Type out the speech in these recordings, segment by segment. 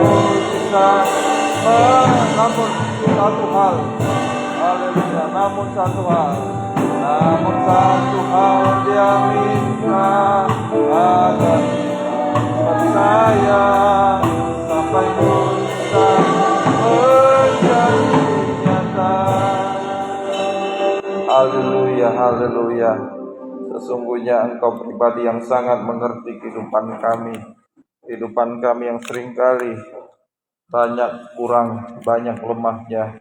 bisa namun satu hal, haleluya, namun satu hal dia minta agar percaya sampai bisa menjadi nyata. Haleluya, haleluya. Sesungguhnya Engkau pribadi yang sangat mengerti kehidupan kami yang seringkali banyak kurang, banyak lemahnya.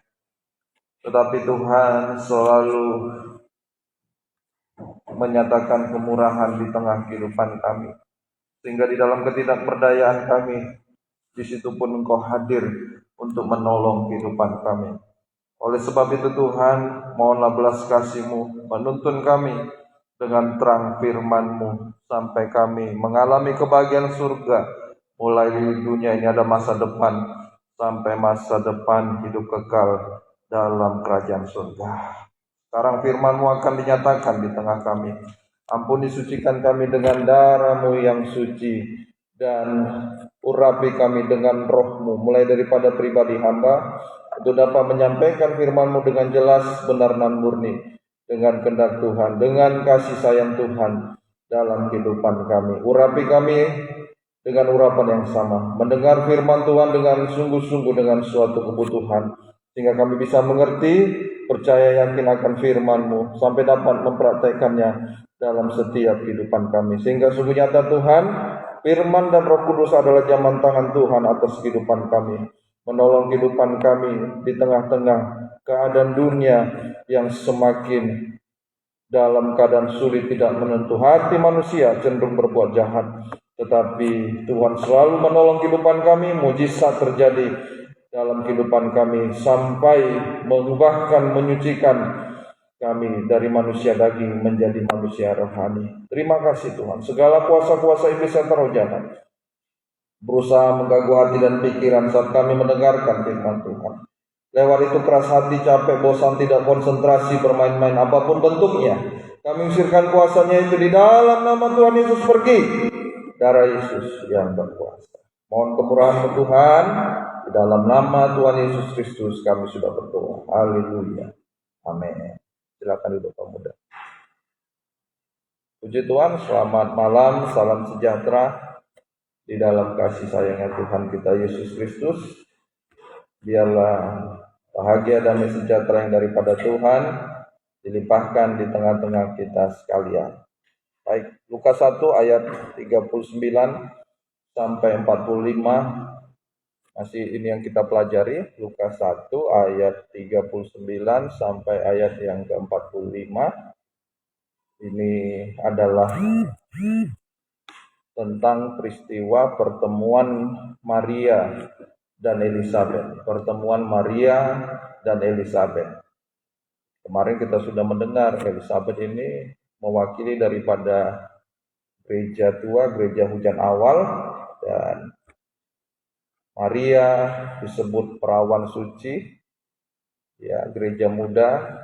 Tetapi Tuhan selalu menyatakan kemurahan di tengah kehidupan kami. Sehingga di dalam ketidakberdayaan kami, di situ pun Engkau hadir untuk menolong kehidupan kami. Oleh sebab itu Tuhan, mohonlah belas kasih-Mu menuntun kami dengan terang firman-Mu sampai kami mengalami kebahagiaan surga. Mulai di dunia ini ada masa depan sampai masa depan hidup kekal dalam kerajaan surga. Sekarang firman-Mu akan dinyatakan di tengah kami. Ampuni, sucikan kami dengan darah-Mu yang suci, dan urapi kami dengan Roh-Mu, mulai daripada pribadi hamba, untuk dapat menyampaikan firman-Mu dengan jelas, benar dan murni, dengan kehendak Tuhan, dengan kasih sayang Tuhan dalam kehidupan kami. Urapi kami dengan urapan yang sama, mendengar firman Tuhan dengan sungguh-sungguh dengan suatu kebutuhan, sehingga kami bisa mengerti, percaya, yakin akan firman-Mu, sampai dapat mempraktekannya dalam setiap kehidupan kami. Sehingga sungguh nyata Tuhan, firman dan Roh Kudus adalah jaman tangan Tuhan atas kehidupan kami, menolong kehidupan kami di tengah-tengah keadaan dunia yang semakin dalam keadaan sulit, tidak menentu. Hati manusia cenderung berbuat jahat, tetapi Tuhan selalu menolong kehidupan kami. Mujizat terjadi dalam kehidupan kami sampai mengubahkan, menyucikan kami dari manusia daging menjadi manusia rohani. Terima kasih Tuhan. Segala kuasa-kuasa iblis yang roh jahat berusaha mengganggu hati dan pikiran saat kami mendengarkan firman Tuhan. Lewat itu keras hati, capek, bosan, tidak konsentrasi, bermain-main apapun bentuknya. Kami usirkan kuasanya itu di dalam nama Tuhan Yesus. Pergi, darah Yesus yang berkuasa. Mohon kemurahan Tuhan, di dalam nama Tuhan Yesus Kristus kami sudah berdoa. Haleluya. Amin. Silakan duduk pemuda. Puji Tuhan, selamat malam, salam sejahtera di dalam kasih sayangnya Tuhan kita Yesus Kristus. Biarlah bahagia dan sejahtera yang daripada Tuhan dilimpahkan di tengah-tengah kita sekalian. Baik, Lukas 1 ayat 39 sampai 45. Masih ini yang kita pelajari, Lukas 1 ayat 39 sampai ayat yang ke-45. Ini adalah tentang peristiwa pertemuan Maria dan Elizabeth. Pertemuan Maria dan Elizabeth. Kemarin kita sudah mendengar Elizabeth ini mewakili daripada gereja tua, gereja hujan awal, dan Maria disebut perawan suci, ya, gereja muda,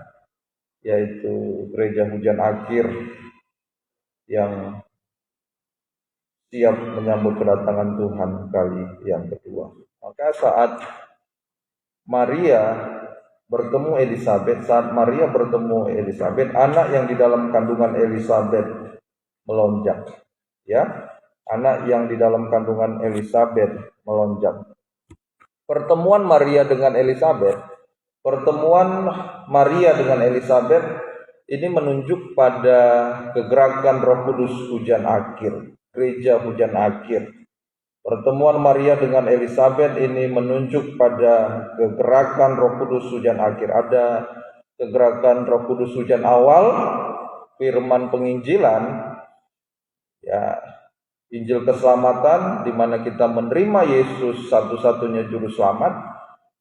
yaitu gereja hujan akhir yang siap menyambut kedatangan Tuhan kali yang kedua. Maka saat Maria bertemu Elizabeth, anak yang di dalam kandungan Elizabeth melonjak, ya. Anak yang di dalam kandungan Elizabeth melonjak. Pertemuan Maria dengan Elizabeth ini menunjuk pada kegerakan Roh Kudus hujan akhir, gereja hujan akhir. Pertemuan Maria dengan Elizabeth ini menunjuk pada kegerakan Roh Kudus hujan akhir. Ada kegerakan Roh Kudus hujan awal, firman penginjilan, ya, Injil keselamatan, di mana kita menerima Yesus satu-satunya juru selamat,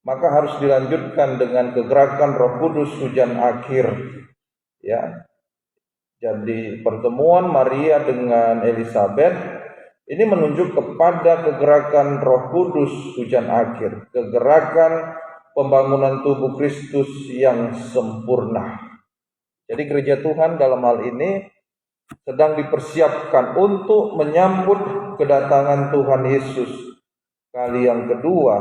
maka harus dilanjutkan dengan kegerakan Roh Kudus hujan akhir, ya. Jadi pertemuan Maria dengan Elizabeth ini menunjuk kepada kegerakan Roh Kudus hujan akhir, kegerakan pembangunan tubuh Kristus yang sempurna. Jadi gereja Tuhan dalam hal ini sedang dipersiapkan untuk menyambut kedatangan Tuhan Yesus kali yang kedua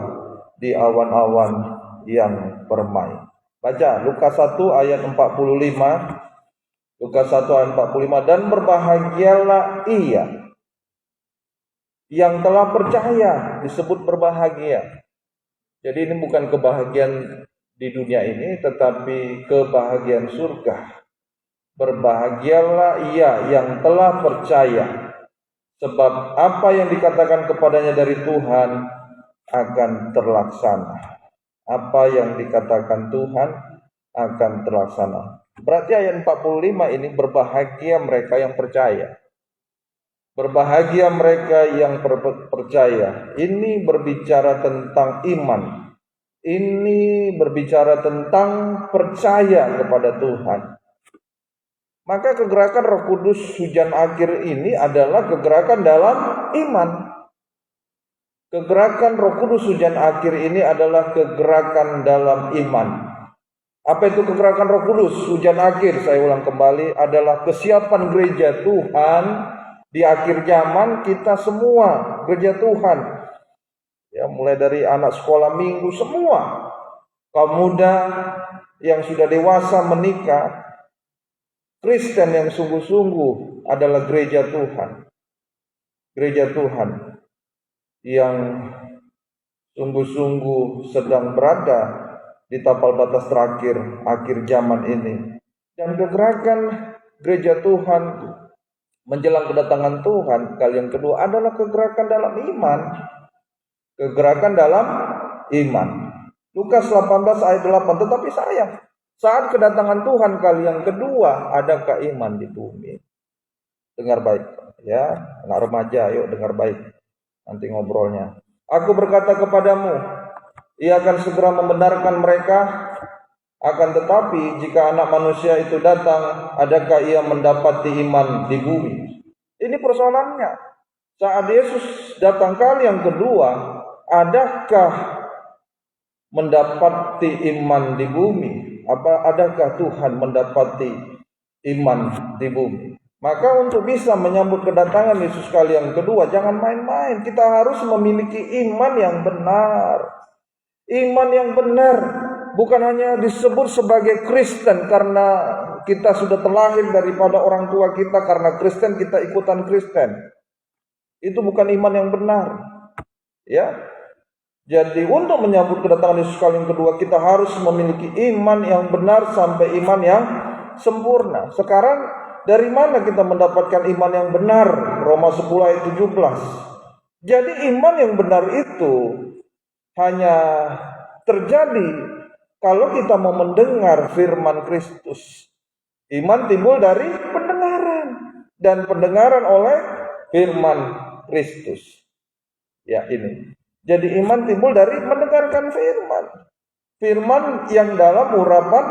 di awan-awan yang permai. Baca Lukas 1 ayat 45. Lukas 1 ayat 45. Dan berbahagialah ia yang telah percaya, disebut berbahagia. Jadi ini bukan kebahagiaan di dunia ini, tetapi kebahagiaan surga. Berbahagialah ia yang telah percaya, sebab apa yang dikatakan kepadanya dari Tuhan akan terlaksana. Apa yang dikatakan Tuhan akan terlaksana. Berarti ayat 45 ini berbahagia mereka yang percaya. Berbahagia mereka yang percaya. Ini berbicara tentang iman. Ini berbicara tentang percaya kepada Tuhan. Maka kegerakan Roh Kudus hujan akhir ini adalah kegerakan dalam iman. Kegerakan Roh Kudus hujan akhir ini adalah kegerakan dalam iman. Apa itu kegerakan Roh Kudus hujan akhir? Saya ulang kembali, adalah kesiapan gereja Tuhan di akhir zaman. Kita semua gereja Tuhan, ya, mulai dari anak sekolah minggu, semua kaum muda yang sudah dewasa menikah, Kristen yang sungguh-sungguh adalah gereja Tuhan. Gereja Tuhan yang sungguh-sungguh sedang berada di tapal batas terakhir akhir zaman ini. Dan kegerakan gereja Tuhan menjelang kedatangan Tuhan kali yang kedua adalah kegerakan dalam iman. Kegerakan dalam iman. Lukas 18 ayat 8. Tetapi sayang, saat kedatangan Tuhan kali yang kedua, adakah iman di bumi? Dengar baik, ya, anak remaja, yuk dengar baik. Nanti ngobrolnya. Aku berkata kepadamu, ia akan segera membenarkan mereka. Akan tetapi, jika anak manusia itu datang, adakah ia mendapati iman di bumi? Ini persoalannya. Saat Yesus datang kali yang kedua, adakah mendapati iman di bumi? Adakah Tuhan mendapati iman di bumi? Maka untuk bisa menyambut kedatangan Yesus kali yang kedua, jangan main-main. Kita harus memiliki iman yang benar. Iman yang benar bukan hanya disebut sebagai Kristen karena kita sudah terlahir daripada orang tua kita karena Kristen, kita ikutan Kristen. Itu bukan iman yang benar. Ya. Jadi untuk menyambut kedatangan Yesus kali yang kedua, kita harus memiliki iman yang benar sampai iman yang sempurna. Sekarang dari mana kita mendapatkan iman yang benar? Roma 10 ayat 17. Jadi iman yang benar itu hanya terjadi kalau kita mau mendengar firman Kristus. Iman timbul dari pendengaran, dan pendengaran oleh firman Kristus. Ya, ini. Jadi iman timbul dari mendengarkan firman. Firman yang dalam urapan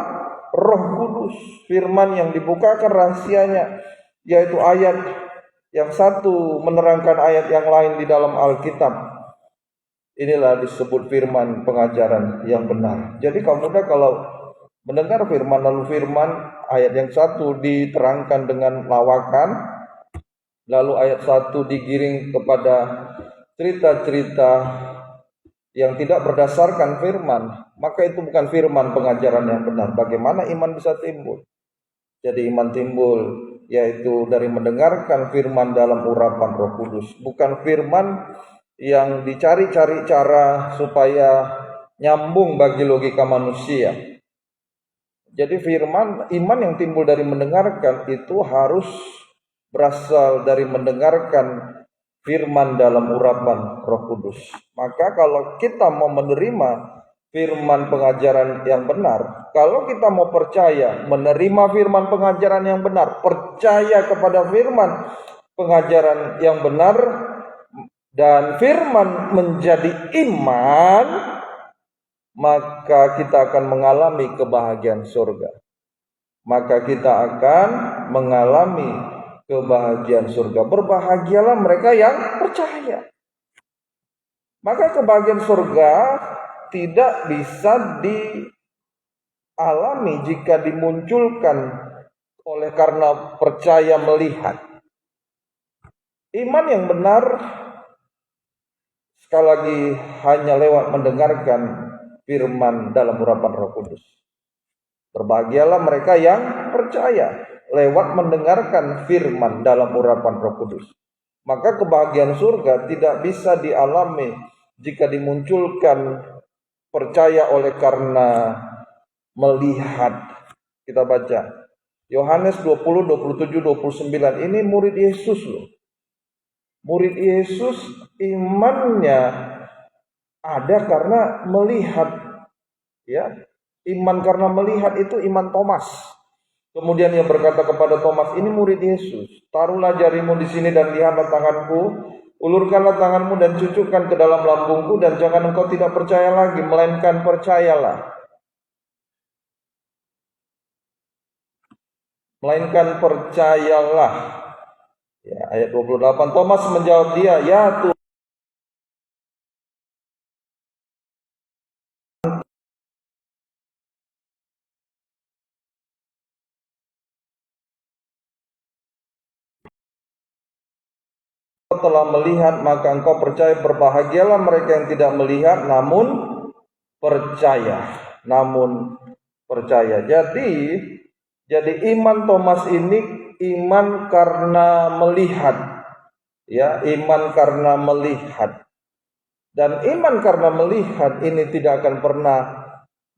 Roh Kudus. Firman yang dibukakan rahasianya, yaitu ayat yang satu menerangkan ayat yang lain di dalam Alkitab. Inilah disebut firman pengajaran yang benar. Jadi kaum muda kalau mendengar firman, lalu firman ayat yang satu diterangkan dengan lawakan, lalu ayat satu digiring kepada cerita-cerita yang tidak berdasarkan firman, maka itu bukan firman pengajaran yang benar. Bagaimana iman bisa timbul? Jadi iman timbul yaitu dari mendengarkan firman dalam urapan Roh Kudus, bukan firman yang dicari-cari cara supaya nyambung bagi logika manusia. Jadi firman, iman yang timbul dari mendengarkan itu harus berasal dari mendengarkan firman dalam urapan Roh Kudus. Maka kalau kita mau menerima firman pengajaran yang benar, kalau kita mau percaya menerima firman pengajaran yang benar, percaya kepada firman pengajaran yang benar, dan firman menjadi iman, maka kita akan mengalami kebahagiaan surga. Maka kita akan mengalami kebahagiaan surga. Berbahagialah mereka yang percaya. Maka kebahagiaan surga tidak bisa dialami jika dimunculkan oleh karena percaya melihat. Iman yang benar sekali lagi hanya lewat mendengarkan firman dalam urapan Roh Kudus. Berbahagialah mereka yang percaya lewat mendengarkan firman dalam urapan Roh Kudus. Maka kebahagiaan surga tidak bisa dialami jika dimunculkan percaya oleh karena melihat. Kita baca Yohanes 20, 27, 29. Ini murid Yesus loh. Murid Yesus imannya ada karena melihat. Ya, iman karena melihat itu iman Thomas. Kemudian ia berkata kepada Thomas, ini murid Yesus. Taruhlah jarimu di sini dan lihatlah tanganku. Ulurkanlah tanganmu dan cucukkan ke dalam lambungku, dan jangan engkau tidak percaya lagi, melainkan percayalah. Melainkan percayalah. Ya, ayat 28. Thomas menjawab dia, ya Tuhan. Telah melihat, maka engkau percaya. Berbahagialah mereka yang tidak melihat namun percaya. Jadi iman Thomas ini iman karena melihat. Ya, iman karena melihat. Dan iman karena melihat ini tidak akan pernah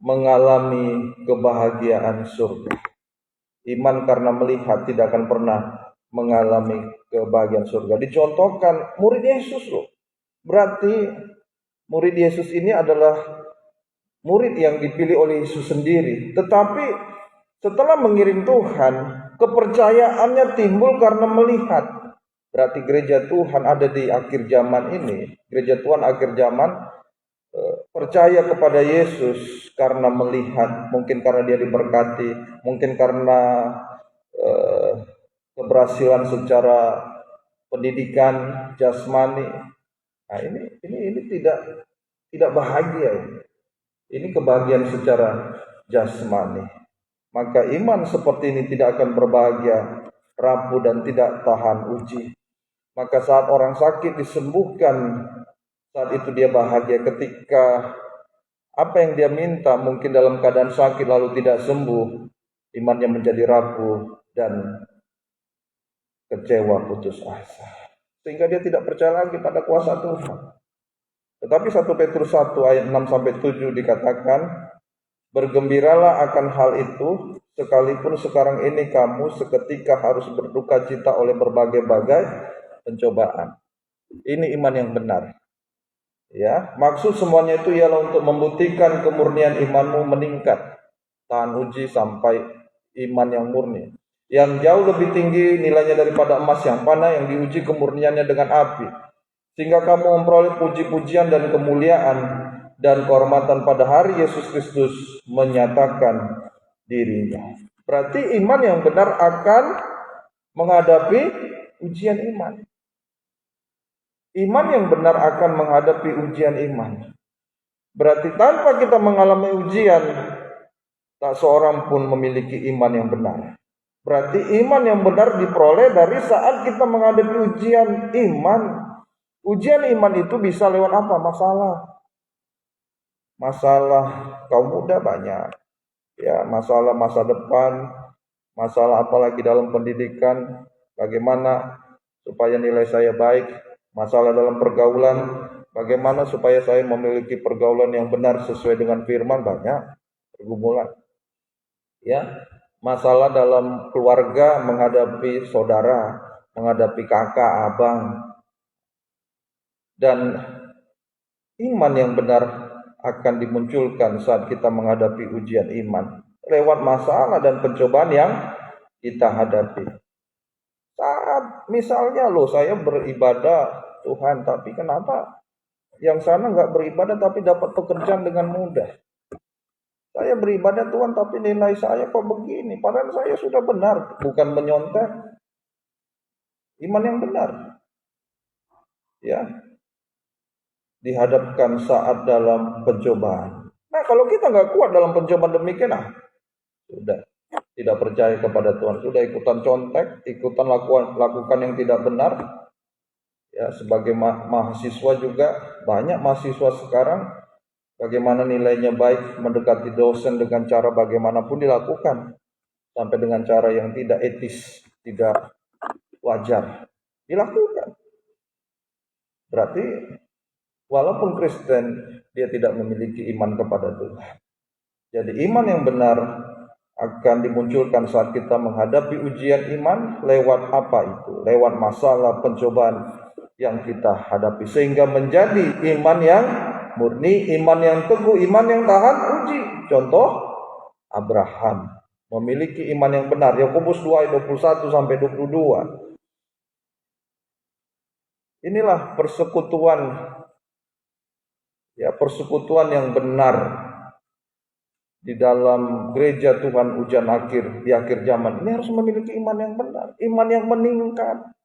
mengalami kebahagiaan surga. Iman karena melihat tidak akan pernah mengalami kebahagiaan surga. Dicontohkan murid Yesus loh. Berarti murid Yesus ini adalah murid yang dipilih oleh Yesus sendiri. Tetapi setelah mengiring Tuhan, kepercayaannya timbul karena melihat. Berarti gereja Tuhan ada di akhir zaman ini. Gereja Tuhan akhir zaman percaya kepada Yesus karena melihat. Mungkin karena dia diberkati. Mungkin karena keberhasilan secara pendidikan jasmani. Nah, ini tidak bahagia. Ini kebahagiaan secara jasmani. Maka iman seperti ini tidak akan berbahagia, rapuh dan tidak tahan uji. Maka saat orang sakit disembuhkan, saat itu dia bahagia. Ketika apa yang dia minta mungkin dalam keadaan sakit lalu tidak sembuh, imannya menjadi rapuh dan kecewa, putus asa. Sehingga dia tidak percaya lagi pada kuasa Tuhan. Tetapi 1 Petrus 1 ayat 6-7 dikatakan, bergembiralah akan hal itu, sekalipun sekarang ini kamu seketika harus berduka cita oleh berbagai-bagai pencobaan. Ini iman yang benar. Ya, maksud semuanya itu ialah untuk membuktikan kemurnian imanmu meningkat, tahan uji sampai iman yang murni, yang jauh lebih tinggi nilainya daripada emas yang panah yang diuji kemurniannya dengan api, sehingga kamu memperoleh puji-pujian dan kemuliaan dan kehormatan pada hari Yesus Kristus menyatakan dirinya. Berarti iman yang benar akan menghadapi ujian iman. Iman yang benar akan menghadapi ujian iman. Berarti tanpa kita mengalami ujian, tak seorang pun memiliki iman yang benar. Berarti iman yang benar diperoleh dari saat kita menghadapi ujian iman. Ujian iman itu bisa lewat apa? Masalah kaum muda banyak. Ya, masalah masa depan, masalah apalagi dalam pendidikan, bagaimana supaya nilai saya baik, masalah dalam pergaulan, bagaimana supaya saya memiliki pergaulan yang benar sesuai dengan firman, banyak pergumulan. Ya, masalah dalam keluarga, menghadapi saudara, menghadapi kakak, abang. Dan iman yang benar akan dimunculkan saat kita menghadapi ujian iman lewat masalah dan pencobaan yang kita hadapi. Saat misalnya saya beribadah Tuhan, tapi kenapa yang sana nggak beribadah tapi dapat pekerjaan dengan mudah? Saya beribadah Tuhan tapi nilai saya kok begini, padahal saya sudah benar. Bukan menyontek, iman yang benar. Ya, dihadapkan saat dalam pencobaan. Nah, kalau kita nggak kuat dalam pencobaan demikian, sudah tidak percaya kepada Tuhan, sudah ikutan contek, ikutan lakukan yang tidak benar, Ya, sebagai mahasiswa juga banyak mahasiswa sekarang bagaimana nilainya baik mendekati dosen dengan cara bagaimanapun dilakukan sampai dengan cara yang tidak etis, tidak wajar dilakukan. Berarti walaupun Kristen dia tidak memiliki iman kepada Tuhan. Jadi iman yang benar akan dimunculkan saat kita menghadapi ujian iman lewat apa itu? Lewat masalah pencobaan yang kita hadapi sehingga menjadi iman yang murni, iman yang teguh, iman yang tahan uji. Contoh Abraham memiliki iman yang benar. Yakobus 2 ayat 21 sampai 22. Inilah persekutuan yang benar di dalam gereja Tuhan ujian akhir di akhir zaman. Ini harus memiliki iman yang benar, iman yang meningkat.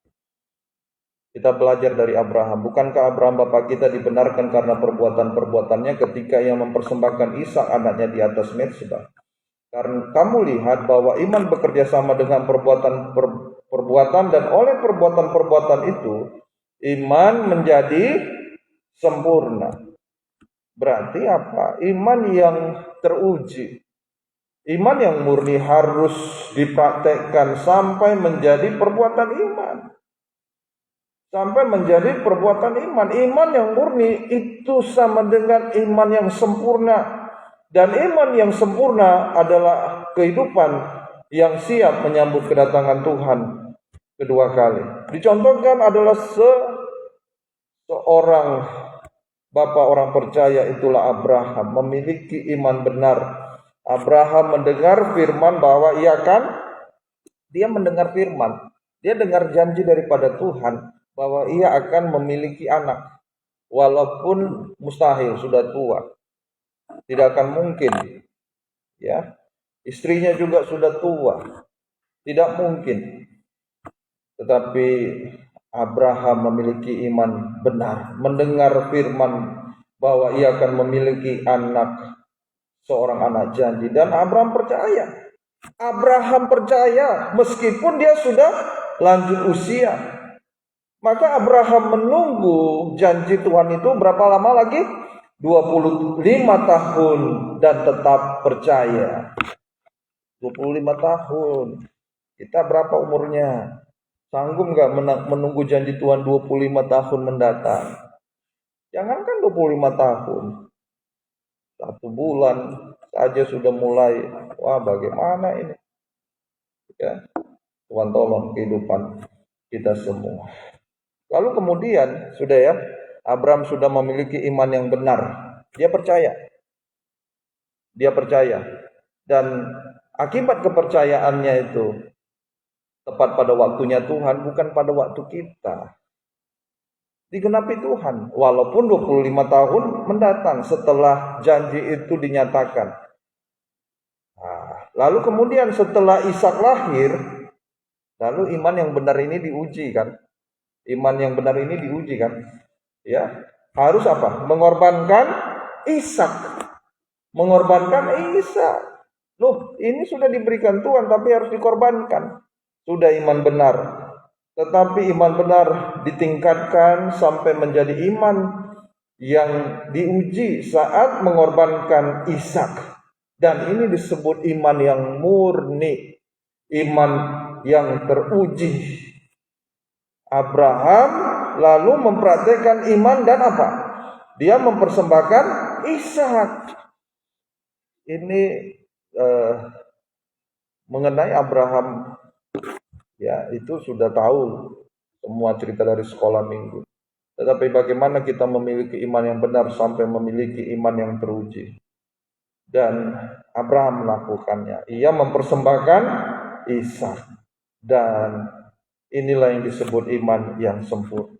Kita belajar dari Abraham. Bukankah Abraham bapak kita dibenarkan karena perbuatan-perbuatannya ketika ia mempersembahkan Ishak anaknya di atas mezbah? Karena kamu lihat bahwa iman bekerja sama dengan perbuatan dan oleh perbuatan-perbuatan itu iman menjadi sempurna. Berarti apa? Iman yang teruji. Iman yang murni harus dipraktekkan sampai menjadi perbuatan iman. Sampai menjadi perbuatan iman. Iman yang murni itu sama dengan iman yang sempurna. Dan iman yang sempurna adalah kehidupan yang siap menyambut kedatangan Tuhan kedua kali. Dicontohkan adalah seorang bapak orang percaya, itulah Abraham, memiliki iman benar. Abraham mendengar firman bahwa dia mendengar firman. Dia dengar janji daripada Tuhan bahwa ia akan memiliki anak. Walaupun mustahil, sudah tua. Tidak akan mungkin. Ya. Istrinya juga sudah tua. Tidak mungkin. Tetapi Abraham memiliki iman benar, mendengar firman bahwa ia akan memiliki seorang anak janji, dan Abraham percaya. Abraham percaya meskipun dia sudah lanjut usia. Maka Abraham menunggu janji Tuhan itu berapa lama lagi? 25 tahun dan tetap percaya. 25 tahun. Kita berapa umurnya? Sanggup nggak menunggu janji Tuhan 25 tahun mendatang? Jangankan 25 tahun. 1 bulan saja sudah mulai. Wah, bagaimana ini? Ya, Tuhan tolong kehidupan kita semua. Lalu kemudian, sudah ya, Abraham sudah memiliki iman yang benar. Dia percaya. Dan akibat kepercayaannya itu tepat pada waktunya Tuhan, bukan pada waktu kita. Digenapi Tuhan, walaupun 25 tahun mendatang setelah janji itu dinyatakan. Lalu kemudian setelah Ishak lahir, lalu iman yang benar ini diuji kan? Ya, harus apa? Mengorbankan Ishak. Loh, ini sudah diberikan Tuhan tapi harus dikorbankan. Sudah iman benar. Tetapi iman benar ditingkatkan sampai menjadi iman yang diuji saat mengorbankan Ishak. Dan ini disebut iman yang murni, iman yang teruji. Abraham lalu mempraktikkan iman dan apa? Dia mempersembahkan Ishak. Ini mengenai Abraham, ya, itu sudah tahu semua cerita dari sekolah minggu. Tetapi bagaimana kita memiliki iman yang benar sampai memiliki iman yang teruji? Dan Abraham melakukannya. Ia mempersembahkan Ishak. Dan inilah yang disebut iman yang sempurna.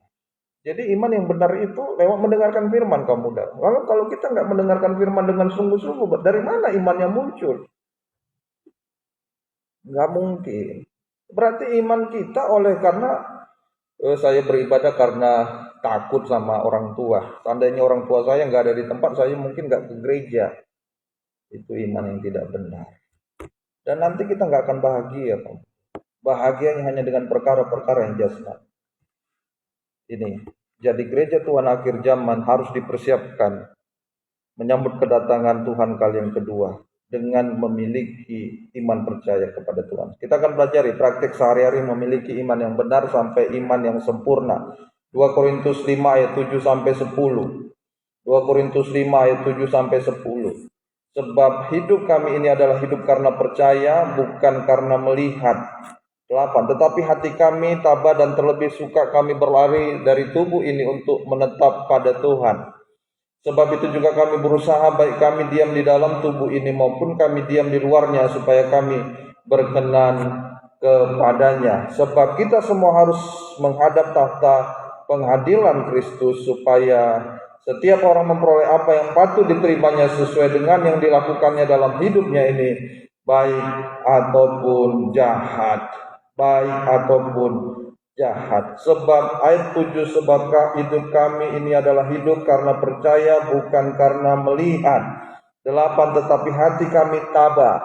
Jadi iman yang benar itu lewat mendengarkan firman, kaum muda. Kalau kita nggak mendengarkan firman dengan sungguh-sungguh, dari mana imannya muncul? Nggak mungkin. Berarti iman kita karena saya beribadah karena takut sama orang tua. Seandainya orang tua saya nggak ada di tempat, saya mungkin nggak ke gereja. Itu iman yang tidak benar. Dan nanti kita nggak akan bahagia. Bahagianya hanya dengan perkara-perkara yang jasmani. Ini. Jadi gereja Tuhan akhir zaman harus dipersiapkan menyambut kedatangan Tuhan kali yang kedua dengan memiliki iman percaya kepada Tuhan. Kita akan pelajari praktik sehari-hari memiliki iman yang benar sampai iman yang sempurna. 2 Korintus 5 ayat 7 sampai 10. 2 Korintus 5 ayat 7 sampai 10. Sebab hidup kami ini adalah hidup karena percaya, bukan karena melihat. 8. Tetapi hati kami tabah dan terlebih suka kami berlari dari tubuh ini untuk menetap pada Tuhan. Sebab itu juga kami berusaha baik kami diam di dalam tubuh ini maupun kami diam di luarnya supaya kami berkenan kepadanya. Sebab kita semua harus menghadap tahta pengadilan Kristus supaya setiap orang memperoleh apa yang patut diterimanya sesuai dengan yang dilakukannya dalam hidupnya ini, baik ataupun jahat. Baik ataupun jahat. Sebab ayat 7, sebabkah hidup kami ini adalah hidup karena percaya, bukan karena melihat. 8, tetapi hati kami tabah.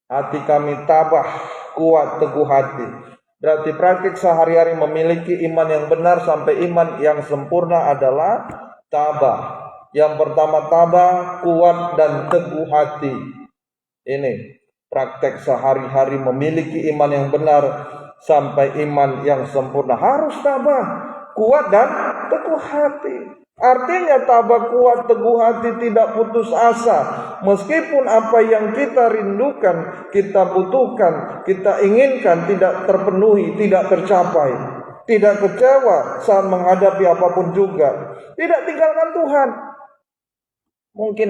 Hati kami tabah, kuat, teguh hati. Berarti praktik sehari-hari memiliki iman yang benar sampai iman yang sempurna adalah tabah. Yang pertama tabah, kuat dan teguh hati. Ini praktek sehari-hari memiliki iman yang benar sampai iman yang sempurna. Harus tabah, kuat dan teguh hati. Artinya tabah, kuat, teguh hati, tidak putus asa. Meskipun apa yang kita rindukan, kita butuhkan, kita inginkan tidak terpenuhi, tidak tercapai. Tidak kecewa saat menghadapi apapun juga. Tidak tinggalkan Tuhan. Mungkin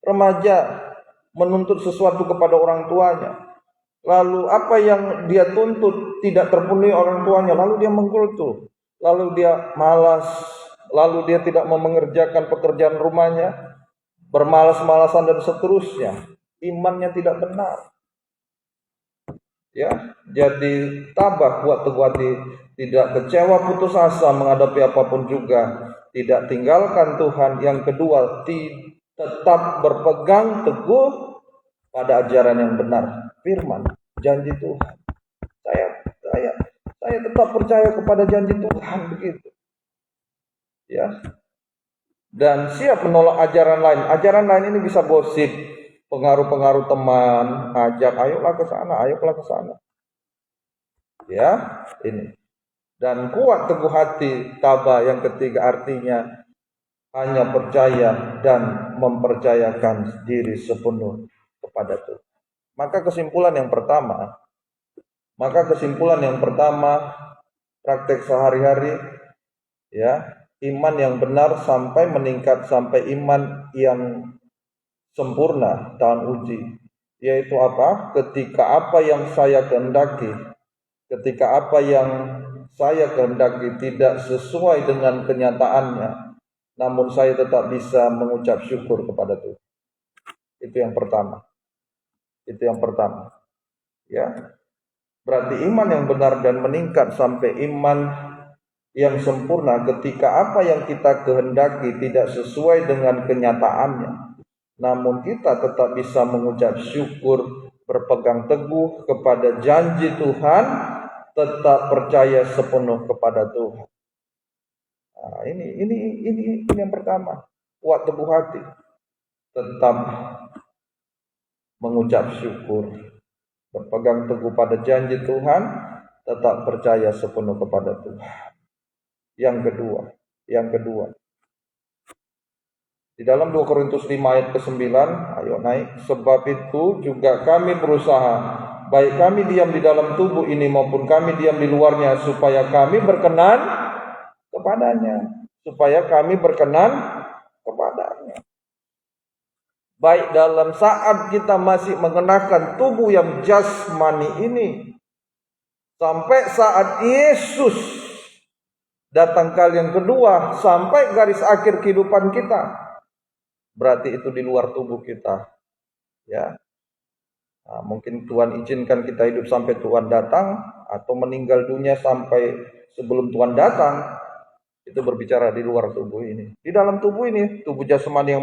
remaja menuntut sesuatu kepada orang tuanya, lalu apa yang dia tuntut tidak terpenuhi orang tuanya, lalu dia mengkultus, lalu dia malas, lalu dia tidak mau mengerjakan pekerjaan rumahnya, bermalas-malasan dan seterusnya. Imannya tidak benar. Ya, jadi tabah, kuat, teguh hati, tidak kecewa, putus asa menghadapi apapun juga, tidak tinggalkan Tuhan. Yang kedua, tetap berpegang teguh pada ajaran yang benar, firman, janji Tuhan. Saya tetap percaya kepada janji Tuhan, begitu. Ya. Dan siap menolak ajaran lain. Ajaran lain ini bisa gosip, pengaruh-pengaruh teman, ajak, ayolah ke sana. Ya, ini. Dan kuat teguh hati, tabah yang ketiga artinya hanya percaya dan mempercayakan diri sepenuh kepada Tuhan. Maka kesimpulan yang pertama, praktek sehari-hari, ya, iman yang benar sampai meningkat sampai iman yang sempurna tahun uji, yaitu apa? Ketika apa yang saya kehendaki tidak sesuai dengan kenyataannya, namun saya tetap bisa mengucap syukur kepada Tuhan. Itu yang pertama. Ya. Berarti iman yang benar dan meningkat sampai iman yang sempurna ketika apa yang kita kehendaki tidak sesuai dengan kenyataannya, namun kita tetap bisa mengucap syukur, berpegang teguh kepada janji Tuhan, tetap percaya sepenuh kepada Tuhan. Nah, ini yang pertama, kuat teguh hati, tetap mengucap syukur, berpegang teguh pada janji Tuhan, tetap percaya sepenuh kepada Tuhan. Yang kedua. Di dalam 2 Korintus 5 ayat ke-9, ayo naik. Sebab itu juga kami berusaha, baik kami diam di dalam tubuh ini maupun kami diam di luarnya, supaya kami berkenan kepadanya. Baik dalam saat kita masih mengenakan tubuh yang jasmani ini, sampai saat Yesus datang kali yang kedua, sampai garis akhir kehidupan kita. Berarti itu di luar tubuh kita. Ya. Nah, mungkin Tuhan izinkan kita hidup sampai Tuhan datang, atau meninggal dunia sampai sebelum Tuhan datang. Itu berbicara di luar tubuh ini. Di dalam tubuh ini, tubuh jasmani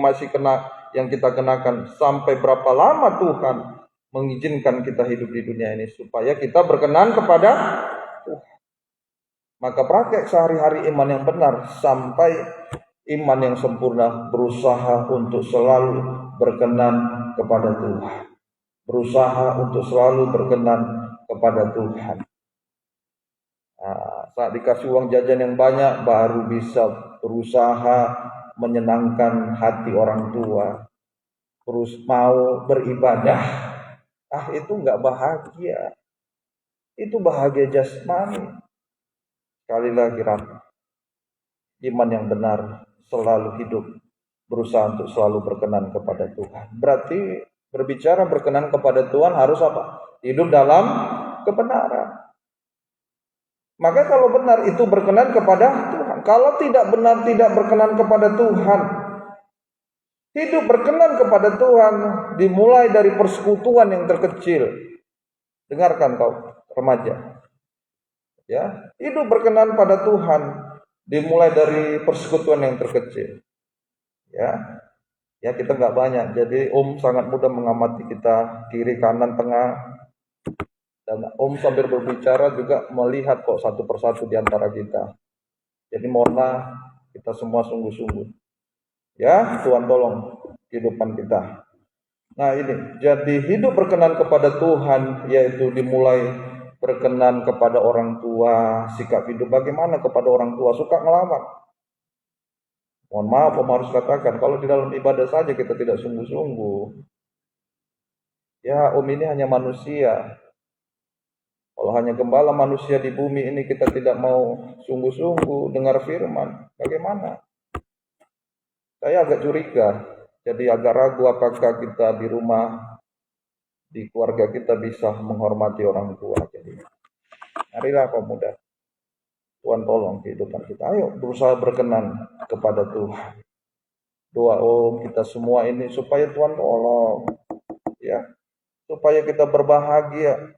yang kita kenakan, sampai berapa lama Tuhan mengizinkan kita hidup di dunia ini supaya kita berkenan kepada Tuhan. Maka praktek sehari-hari iman yang benar sampai iman yang sempurna, berusaha untuk selalu berkenan kepada Tuhan. Berusaha untuk selalu berkenan kepada Tuhan. Saat dikasih uang jajan yang banyak, baru bisa berusaha menyenangkan hati orang tua. Terus mau beribadah. Itu enggak bahagia. Itu bahagia jasmani. Sekali lagi, iman yang benar selalu hidup, berusaha untuk selalu berkenan kepada Tuhan. Berarti berbicara berkenan kepada Tuhan harus apa? Hidup dalam kebenaran. Maka kalau benar itu berkenan kepada Tuhan. Kalau tidak benar tidak berkenan kepada Tuhan. Hidup berkenan kepada Tuhan dimulai dari persekutuan yang terkecil. Dengarkan kau remaja. Ya, hidup berkenan pada Tuhan dimulai dari persekutuan yang terkecil. Ya kita nggak banyak. Jadi sangat mudah mengamati kita kiri, kanan, tengah. Dan sambil berbicara juga melihat kok satu persatu di antara kita. Jadi mohonlah kita semua sungguh-sungguh. Ya, Tuhan tolong kehidupan kita. Nah ini, jadi hidup berkenan kepada Tuhan, yaitu dimulai berkenan kepada orang tua. Sikap hidup bagaimana kepada orang tua? Suka ngelawan. Mohon maaf, harus katakan, kalau di dalam ibadah saja kita tidak sungguh-sungguh. Ya, ini hanya manusia. Kalau hanya gembala manusia di bumi ini kita tidak mau sungguh-sungguh dengar firman, bagaimana? Saya agak curiga, jadi agak ragu apakah kita di rumah, di keluarga kita bisa menghormati orang tua. Jadi, marilah pemuda, Tuhan tolong kehidupan kita. Ayo berusaha berkenan kepada Tuhan. Doa kita semua ini supaya Tuhan tolong, ya, supaya kita berbahagia.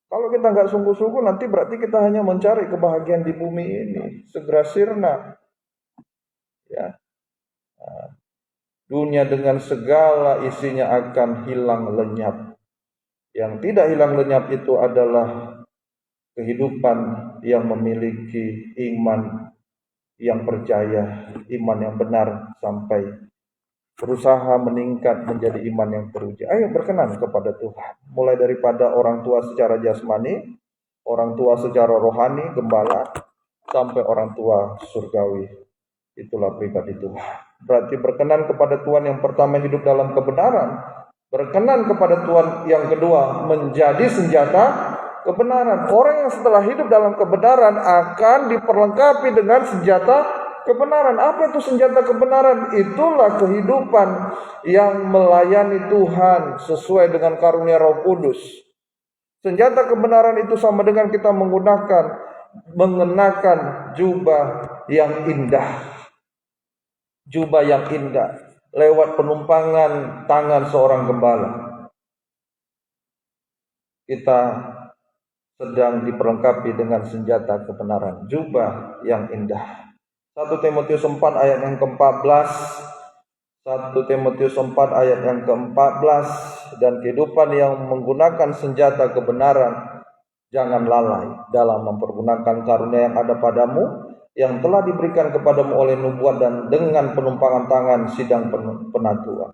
Kalau kita nggak sungguh-sungguh, nanti berarti kita hanya mencari kebahagiaan di bumi ini, segera sirna. Ya, dunia dengan segala isinya akan hilang lenyap. Yang tidak hilang lenyap itu adalah kehidupan yang memiliki iman yang percaya, iman yang benar sampai berusaha meningkat menjadi iman yang teruji. Ayo berkenan kepada Tuhan. Mulai daripada orang tua secara jasmani, orang tua secara rohani, gembala, sampai orang tua surgawi. Itulah pribadi Tuhan. Berarti berkenan kepada Tuhan yang pertama hidup dalam kebenaran. Berkenan kepada Tuhan yang kedua menjadi senjata kebenaran. Orang yang setelah hidup dalam kebenaran akan diperlengkapi dengan senjata kebenaran. Apa itu senjata kebenaran? Itulah kehidupan yang melayani Tuhan sesuai dengan karunia Roh Kudus. Senjata kebenaran itu sama dengan kita mengenakan jubah yang indah. Jubah yang indah lewat penumpangan tangan seorang gembala. Kita sedang diperlengkapi dengan senjata kebenaran, jubah yang indah. 1 Timotius 4 ayat yang ke-14, 1 Timotius 4 ayat yang ke-14, dan kehidupan yang menggunakan senjata kebenaran, jangan lalai dalam mempergunakan karunia yang ada padamu, yang telah diberikan kepadamu oleh nubuat dan dengan penumpangan tangan sidang penatua.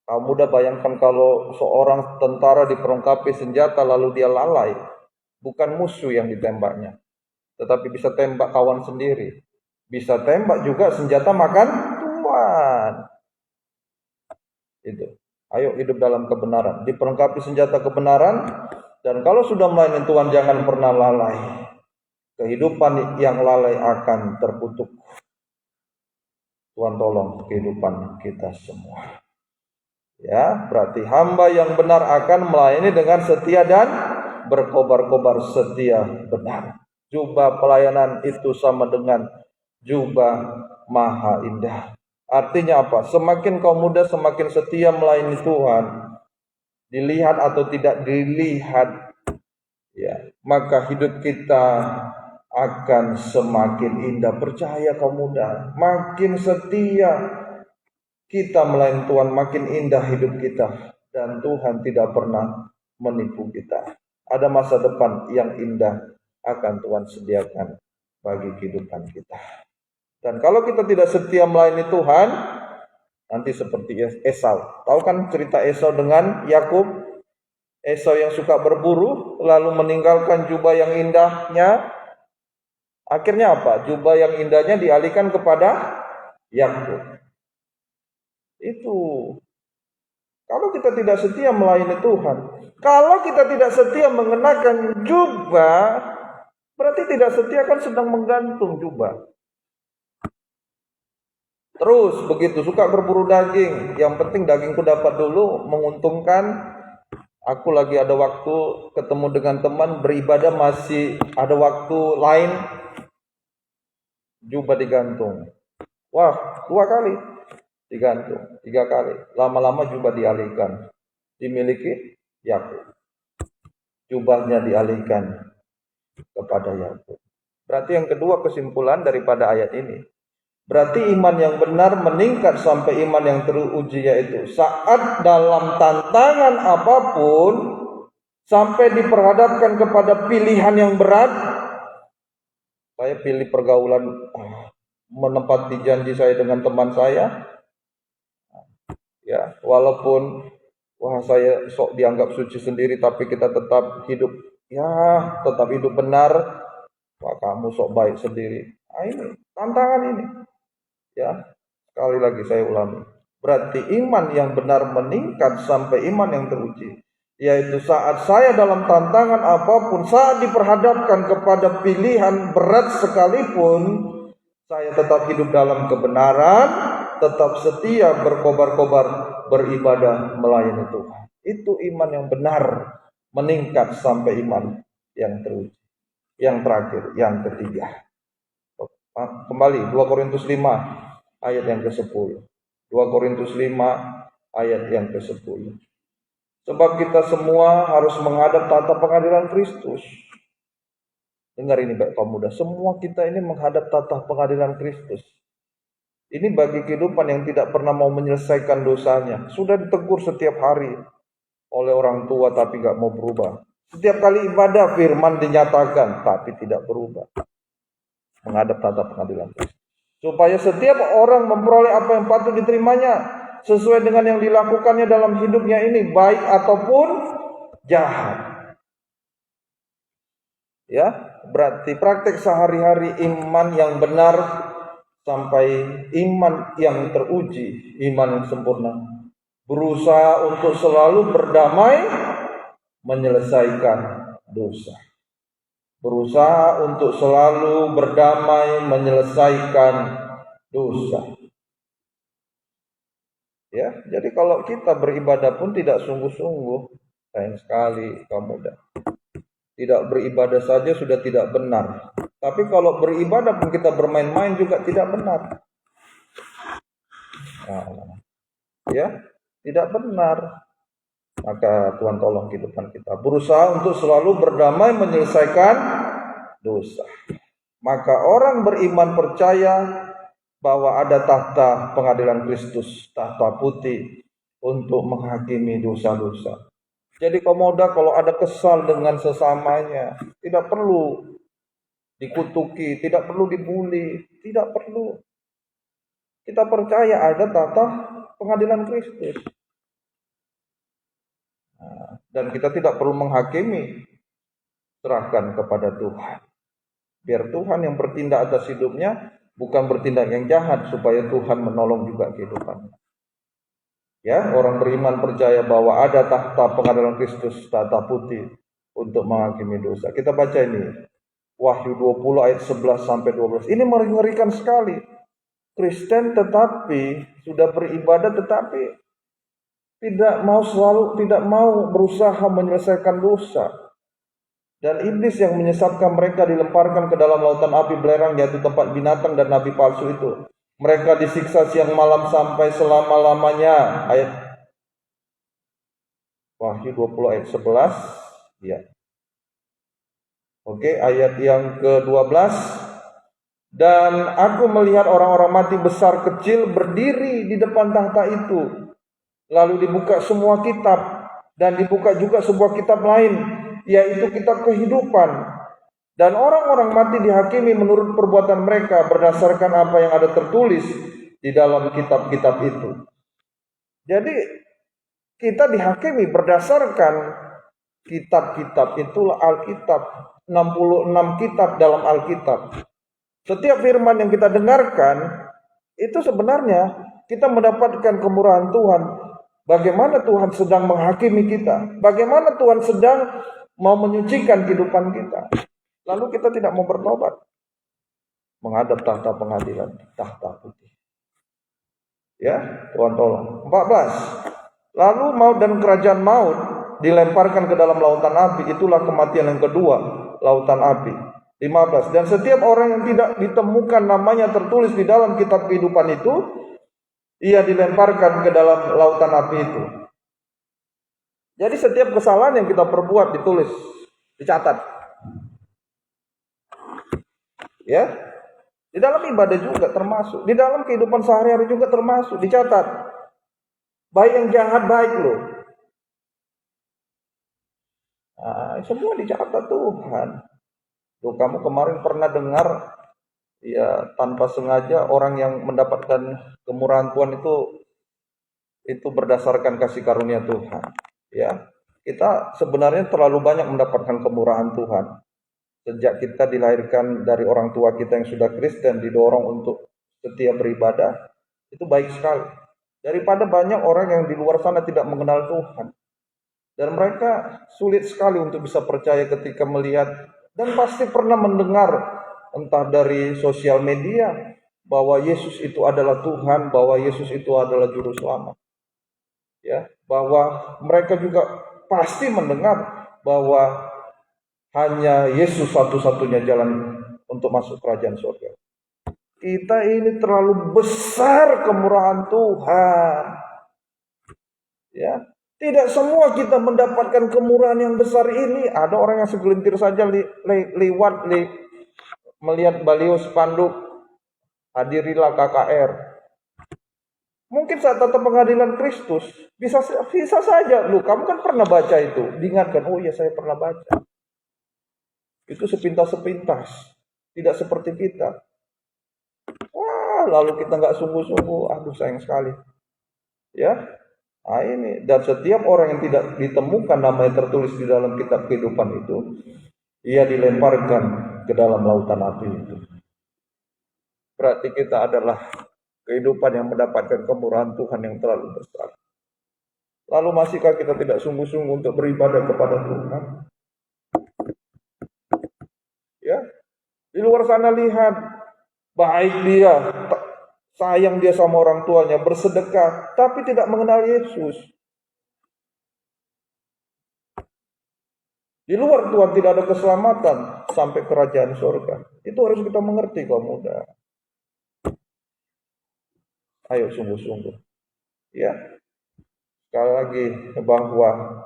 Kamu mudah bayangkan kalau seorang tentara diperlengkapi senjata lalu dia lalai, bukan musuh yang ditembaknya, tetapi bisa tembak kawan sendiri. Bisa tembak juga senjata makan tuan. Itu. Ayo hidup dalam kebenaran. Diperlengkapi senjata kebenaran. Dan kalau sudah melayani Tuhan jangan pernah lalai. Kehidupan yang lalai akan terkutuk. Tuhan tolong kehidupan kita semua. Ya, berarti hamba yang benar akan melayani dengan setia dan berkobar-kobar setia benar. Jubah pelayanan itu sama dengan jubah maha indah. Artinya apa? Semakin kau muda, semakin setia melayani Tuhan. Dilihat atau tidak dilihat, ya, maka hidup kita akan semakin indah. Percaya kau muda, makin setia kita melayani Tuhan, makin indah hidup kita. Dan Tuhan tidak pernah menipu kita. Ada masa depan yang indah akan Tuhan sediakan bagi kehidupan kita. Dan kalau kita tidak setia melayani Tuhan, nanti seperti Esau. Tahu kan cerita Esau dengan Yakub? Esau yang suka berburu, lalu meninggalkan jubah yang indahnya. Akhirnya apa? Jubah yang indahnya dialihkan kepada Yakub. Itu. Kalau kita tidak setia melayani Tuhan, kalau kita tidak setia mengenakan jubah, berarti tidak setia kan sedang menggantung jubah. Terus begitu suka berburu daging, yang penting dagingku dapat dulu, menguntungkan. Aku lagi ada waktu ketemu dengan teman, beribadah masih ada waktu lain, jubah digantung. Wah, 2 kali digantung, 3 kali. Lama-lama jubah dialihkan, dimiliki Yakub. Jubahnya dialihkan kepada Yakub. Berarti yang kedua kesimpulan daripada ayat ini, berarti iman yang benar meningkat sampai iman yang teruji, yaitu saat dalam tantangan apapun, sampai diperhadapkan kepada pilihan yang berat. Saya pilih pergaulan, menepati janji saya dengan teman saya. Ya, walaupun saya sok dianggap suci sendiri, tapi kita tetap hidup, tetap hidup benar. Wah, kamu sok baik sendiri. Ini tantangan ini. Ya, sekali lagi saya ulangi. Berarti iman yang benar meningkat sampai iman yang teruji, yaitu saat saya dalam tantangan apapun, saat diperhadapkan kepada pilihan berat sekalipun, saya tetap hidup dalam kebenaran, tetap setia berkobar-kobar beribadah melayani Tuhan. Itu iman yang benar meningkat sampai iman yang teruji. Yang terakhir, yang ketiga. Kembali 2 Korintus 5 ayat yang ke-10. 2 Korintus 5 ayat yang ke-10. Sebab kita semua harus menghadap tahta pengadilan Kristus. Dengar ini baik kaum muda, semua kita ini menghadap tahta pengadilan Kristus. Ini bagi kehidupan yang tidak pernah mau menyelesaikan dosanya. Sudah ditegur setiap hari oleh orang tua tapi gak mau berubah. Setiap kali ibadah firman dinyatakan tapi tidak berubah. Menghadap tahta pengadilan Kristus. Supaya setiap orang memperoleh apa yang patut diterimanya sesuai dengan yang dilakukannya dalam hidupnya ini, baik ataupun jahat. Ya, berarti praktek sehari-hari iman yang benar sampai iman yang teruji, iman yang sempurna. Berusaha untuk selalu berdamai, menyelesaikan dosa. Berusaha untuk selalu berdamai, menyelesaikan dosa. Ya, jadi kalau kita beribadah pun tidak sungguh-sungguh, sayang sekali kaum muda. Tidak beribadah saja sudah tidak benar. Tapi kalau beribadah pun kita bermain-main juga tidak benar. Ya, tidak benar. Maka Tuhan tolong kehidupan kita. Berusaha untuk selalu berdamai, menyelesaikan dosa. Maka orang beriman percaya bahwa ada tahta pengadilan Kristus, tahta putih untuk menghakimi dosa-dosa. Jadi pemuda kalau ada kesal dengan sesamanya, tidak perlu dikutuki, tidak perlu dibully, tidak perlu. Kita percaya ada tahta pengadilan Kristus. Dan kita tidak perlu menghakimi, serahkan kepada Tuhan. Biar Tuhan yang bertindak atas hidupnya, bukan bertindak yang jahat, supaya Tuhan menolong juga kehidupannya. Ya, orang beriman percaya bahwa ada tahta pengadilan Kristus, tahta putih untuk menghakimi dosa. Kita baca ini, Wahyu 20 ayat 11 sampai 12. Ini mengerikan sekali. Kristen tetapi sudah beribadah tetapi tidak mau berusaha menyelesaikan dosa. Dan iblis yang menyesatkan mereka dilemparkan ke dalam lautan api belerang, yaitu tempat binatang dan nabi palsu itu. Mereka disiksa siang malam sampai selama-lamanya. Ayat Wahyu 20 ayat 11. Ya. Oke, ayat yang ke-12. Dan aku melihat orang-orang mati besar kecil berdiri di depan tahta itu. Lalu dibuka semua kitab, dan dibuka juga sebuah kitab lain, yaitu kitab kehidupan. Dan orang-orang mati dihakimi menurut perbuatan mereka berdasarkan apa yang ada tertulis di dalam kitab-kitab itu. Jadi kita dihakimi berdasarkan kitab-kitab, itulah Alkitab. 66 kitab dalam Alkitab. Setiap firman yang kita dengarkan itu sebenarnya kita mendapatkan kemurahan Tuhan. Bagaimana Tuhan sedang menghakimi kita, bagaimana Tuhan sedang mau menyucikan kehidupan kita. Lalu kita tidak mau bertobat, menghadap tahta pengadilan, tahta putih. Ya, Tuhan tolong. 14. Lalu maut dan kerajaan maut dilemparkan ke dalam lautan api. Itulah kematian yang kedua, lautan api. 15. Dan setiap orang yang tidak ditemukan namanya tertulis di dalam kitab kehidupan itu, ia dilemparkan ke dalam lautan api itu. Jadi setiap kesalahan yang kita perbuat ditulis, dicatat. Ya, di dalam ibadah juga termasuk, di dalam kehidupan sehari-hari juga termasuk, dicatat. Baik yang jahat baik loh. Nah, semua dicatat Tuhan. Tuh, kamu kemarin pernah dengar ya tanpa sengaja orang yang mendapatkan kemurahan Tuhan itu berdasarkan kasih karunia Tuhan. Ya, kita sebenarnya terlalu banyak mendapatkan kemurahan Tuhan. Sejak kita dilahirkan dari orang tua kita yang sudah Kristen, didorong untuk setia beribadah, itu baik sekali. Daripada banyak orang yang di luar sana tidak mengenal Tuhan. Dan mereka sulit sekali untuk bisa percaya ketika melihat, dan pasti pernah mendengar, entah dari sosial media, bahwa Yesus itu adalah Tuhan, bahwa Yesus itu adalah Juru Selamat. Ya, bahwa mereka juga pasti mendengar bahwa hanya Yesus satu-satunya jalan untuk masuk kerajaan surga. Kita ini terlalu besar kemurahan Tuhan. Ya, tidak semua kita mendapatkan kemurahan yang besar ini. Ada orang yang segelintir saja lewat melihat baliho spanduk hadirilah KKR. Mungkin saat datang pengadilan Kristus bisa saja, lu kamu kan pernah baca itu, diingatkan, oh iya saya pernah baca. Itu sepintas-sepintas, tidak seperti kita. Wah, lalu kita nggak sungguh-sungguh, aduh sayang sekali. Ya, nah ini, dan setiap orang yang tidak ditemukan namanya tertulis di dalam kitab kehidupan itu, ia dilemparkan ke dalam lautan api itu. Berarti kita adalah kehidupan yang mendapatkan kemurahan Tuhan yang terlalu besar. Lalu masihkah kita tidak sungguh-sungguh untuk beribadah kepada Tuhan? Ya, di luar sana lihat, baik dia, sayang dia sama orang tuanya, bersedekah, tapi tidak mengenal Yesus. Di luar Tuhan tidak ada keselamatan sampai kerajaan surga. Itu harus kita mengerti kaum muda. Ayo sungguh-sungguh. Ya, sekali lagi bahwa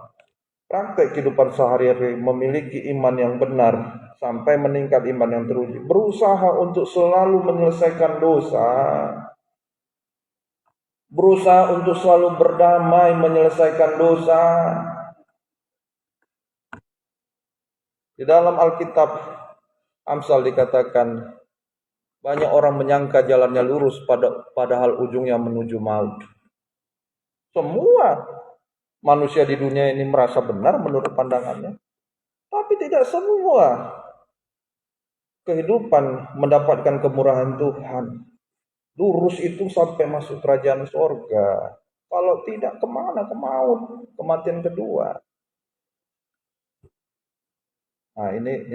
praktek kehidupan sehari-hari memiliki iman yang benar sampai meningkat iman yang teruji. Berusaha untuk selalu menyelesaikan dosa. Berusaha untuk selalu berdamai menyelesaikan dosa. Di dalam Alkitab Amsal dikatakan banyak orang menyangka jalannya lurus padahal ujungnya menuju maut. Semua manusia di dunia ini merasa benar menurut pandangannya. Tapi tidak semua kehidupan mendapatkan kemurahan Tuhan. Lurus itu sampai masuk kerajaan sorga. Kalau tidak kemana? Ke maut, kematian kedua. Nah ini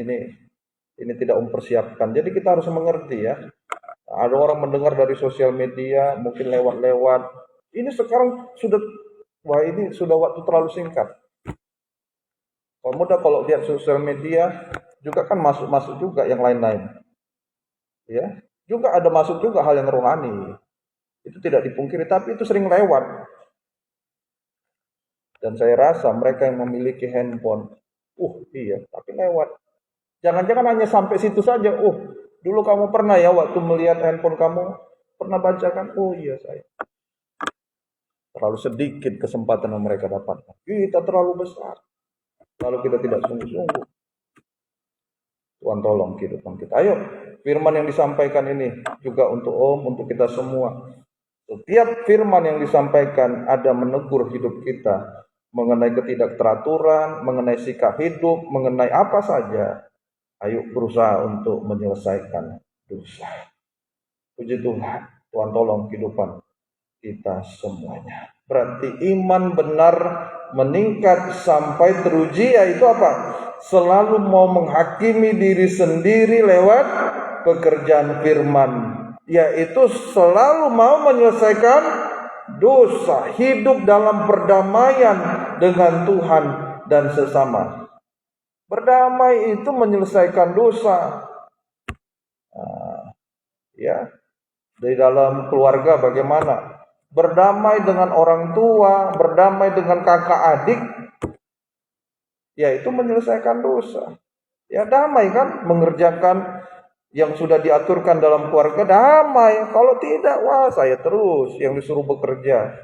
tidak mempersiapkan. Jadi kita harus mengerti ya. Ada orang mendengar dari sosial media, mungkin lewat-lewat. Ini sekarang ini sudah waktu terlalu singkat. Kalau lihat sosial media juga kan masuk juga yang lain-lain. Ya, juga ada masuk juga hal yang rohani. Itu tidak dipungkiri, tapi itu sering lewat. Dan saya rasa mereka yang memiliki handphone, iya, tapi lewat. Jangan-jangan hanya sampai situ saja. Dulu kamu pernah ya waktu melihat handphone kamu, pernah bacakan? Oh iya saya. Terlalu sedikit kesempatan yang mereka dapatkan. Kita terlalu besar. Lalu kita tidak sungguh-sungguh. Tuhan tolong kehidupan kita. Ayo, firman yang disampaikan ini juga untuk untuk kita semua. Setiap firman yang disampaikan ada menegur hidup kita mengenai ketidakteraturan, mengenai sikap hidup, mengenai apa saja. Ayo berusaha untuk menyelesaikan dosa. Puji Tuhan, Tuhan tolong kehidupan kita semuanya. Berarti iman benar meningkat sampai teruji, yaitu apa? Selalu mau menghakimi diri sendiri lewat pekerjaan firman, yaitu selalu mau menyelesaikan dosa, hidup dalam perdamaian dengan Tuhan dan sesama. Berdamai itu menyelesaikan dosa. Ya, di dalam keluarga bagaimana? Berdamai dengan orang tua, berdamai dengan kakak adik, yaitu menyelesaikan dosa. Ya damai kan, mengerjakan yang sudah diaturkan dalam keluarga, damai. Kalau tidak, wah saya terus yang disuruh bekerja.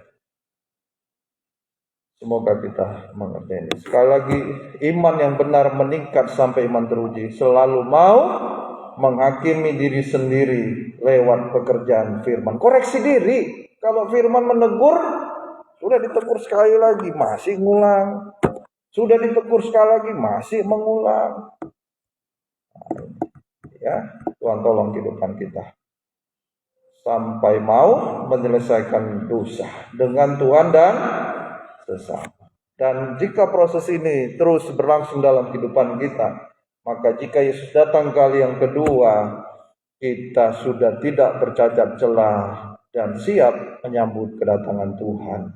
Semoga kita mengerti ini. Sekali lagi, iman yang benar meningkat sampai iman teruji. Selalu mau menghakimi diri sendiri lewat pekerjaan firman. Koreksi diri. Kalau firman menegur, sudah ditegur sekali lagi, masih ngulang. Sudah ditegur sekali lagi, masih mengulang. Ya, Tuhan tolong kehidupan kita. Sampai mau menyelesaikan dosa dengan Tuhan dan sesama. Dan jika proses ini terus berlangsung dalam kehidupan kita, maka jika Yesus datang kali yang kedua, kita sudah tidak bercacat celah dan siap menyambut kedatangan Tuhan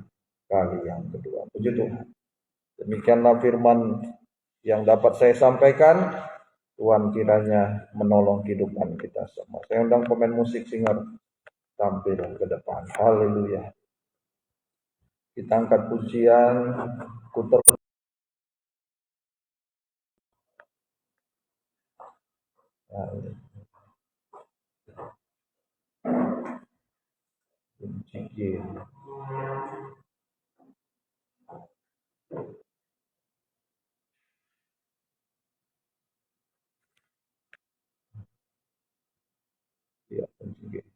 kali yang kedua. Puji Tuhan. Demikianlah firman yang dapat saya sampaikan. Tuhan kiranya menolong kehidupan kita semua. Saya undang pemain musik singer tampil ke depan. Haleluya. Kita angkat pujian, putar. Pujian. Ya, pujian.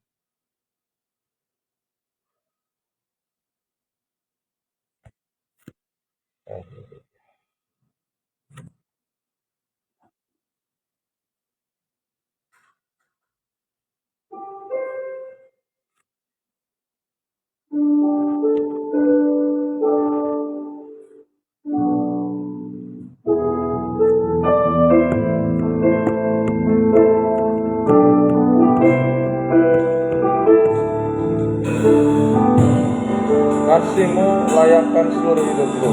Kasih-Mu layakkan seluruh hidupku.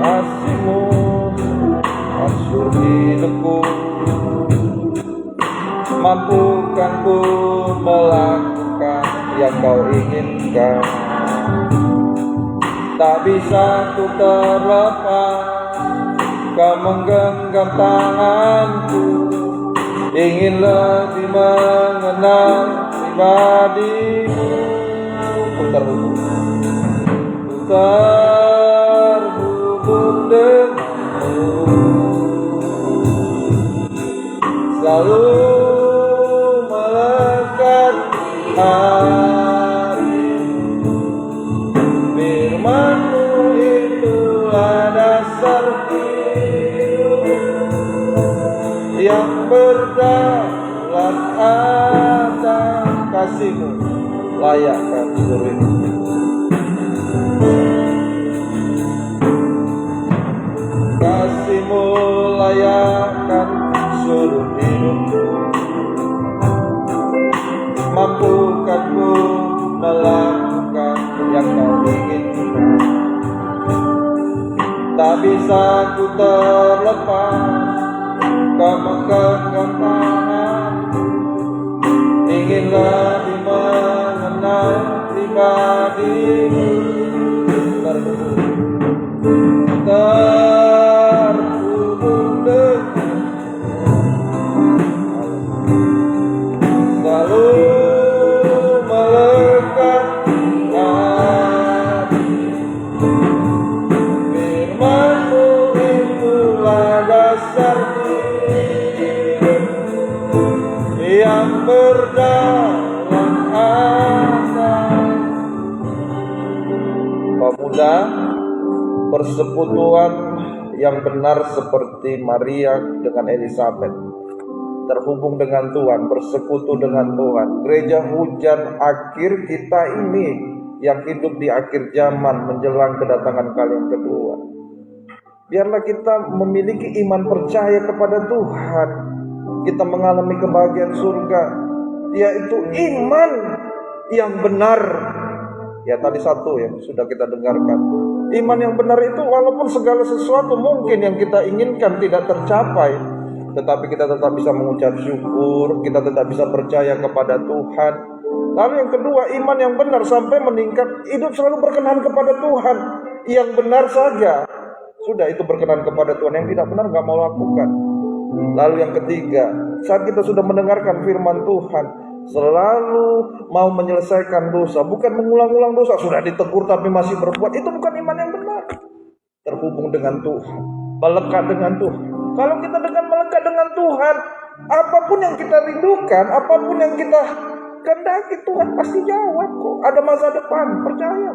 Kasih-Mu asuh hidupku. Mampukan ku melakukan yang Kau inginkan. Tak bisa ku terlepas, Kau menggenggam tanganku. Ingin lebih mengenal pribadi-Mu. Ku terhubung denganmu. Selalu melekat hatiku. Firman-Mu itulah dasar yang berdaulat atas. Kasih-Mu layakkan seluruh hidupku. Kasih-Mu layakkan seluruh hidupku. Mampukan ku melakukan yang Kau inginkan. Tak bisa ku terlepas, Kau menggenggam tanganku. Ingin lebih mengenal pribadi-Mu. Terhubung denganmu. Selalu melekat hatiku. Firman-Mu Bunda, persekutuan yang benar seperti Maria dengan Elizabeth, terhubung dengan Tuhan, bersekutu dengan Tuhan. Gereja hujan akhir kita ini yang hidup di akhir zaman menjelang kedatangan kali yang kedua. Biarlah kita memiliki iman percaya kepada Tuhan. Kita mengalami kebahagiaan surga, yaitu iman yang benar. Ya, tadi satu yang sudah kita dengarkan. Iman yang benar itu walaupun segala sesuatu mungkin yang kita inginkan tidak tercapai, tetapi kita tetap bisa mengucap syukur, kita tetap bisa percaya kepada Tuhan. Lalu yang kedua, iman yang benar sampai meningkat, hidup selalu berkenan kepada Tuhan. Yang benar saja, sudah itu berkenan kepada Tuhan. Yang tidak benar gak mau lakukan. Lalu yang ketiga, saat kita sudah mendengarkan firman Tuhan, selalu mau menyelesaikan dosa, bukan mengulang-ulang dosa. Sudah ditegur tapi masih berbuat, itu bukan iman yang benar. Terhubung dengan Tuhan, melekat dengan Tuhan. Kalau kita dengan melekat dengan Tuhan, apapun yang kita rindukan, apapun yang kita kehendaki, Tuhan pasti jawab kok. Ada masa depan, percaya.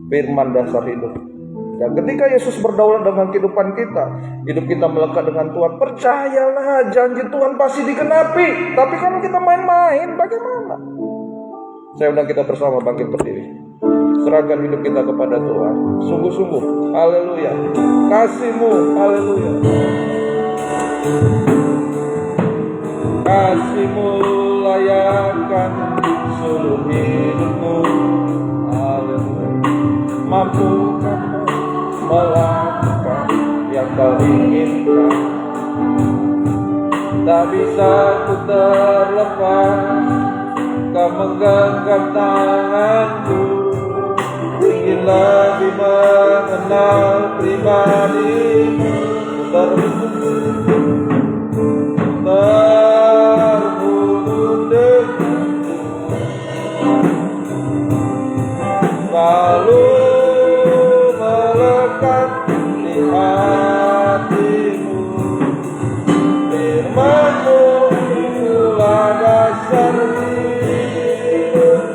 Firman dasar hidup. Dan ketika Yesus berdaulat dengan kehidupan kita, hidup kita melekat dengan Tuhan, percayalah janji Tuhan pasti digenapi. Tapi kalau kita main-main, bagaimana? Saya undang kita bersama bangkit berdiri. Serahkan hidup kita kepada Tuhan. Sungguh-sungguh, haleluya. Kasih-Mu, haleluya. Kasih-Mu layakkan seluruh hidupmu, haleluya. Mampukah melakukan yang Kau inginkan? Tak bisa ku terlepas, Kau menggenggam tanganku. Ingin lebih mengenal pribadi-Mu, terhubung denganmu, lalu melekat di hatimu. Firman-Mu itulah dasar hidup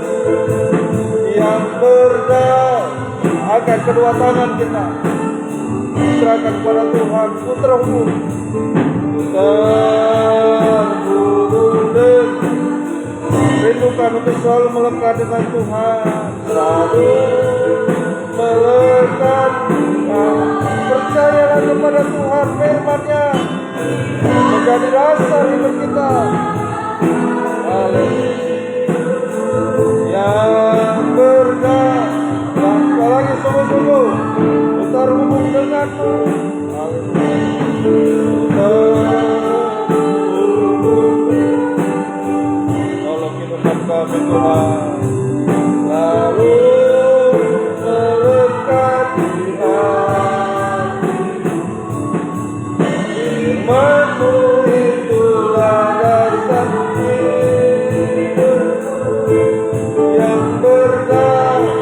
yang berdaulat. Angkat kedua tangan kita, serahkan kepada Tuhan. Ku terhubung rindukan untuk selalu melekat dengan Tuhan, selalu melekat. Percayalah kepada Tuhan, firman-Nya menjadi dasar hidup kita. Haleluya. Yang berdaulat. Sekali lagi sungguh-sungguh terhubung denganmu. Tolong hidupkan kami Tuhan, lalu melekat di hati. Firman-Mu itulah dasar hidup yang berdaulat.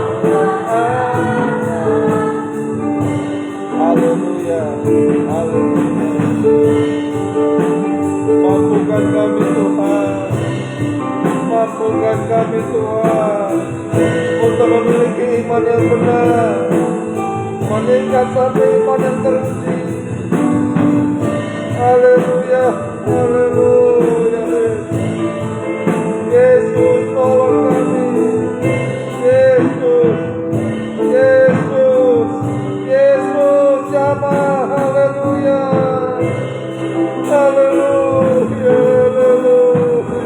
Haleluya, haleluya. Mampukan kami Tuhan, mampukan kami Tuhan untuk memiliki iman yang benar, meningkat sampai iman yang teruji. Haleluya, haleluya. Yesus tolong kami, Yesus, Yesus, Yesus jamah. Haleluya, haleluya, haleluya.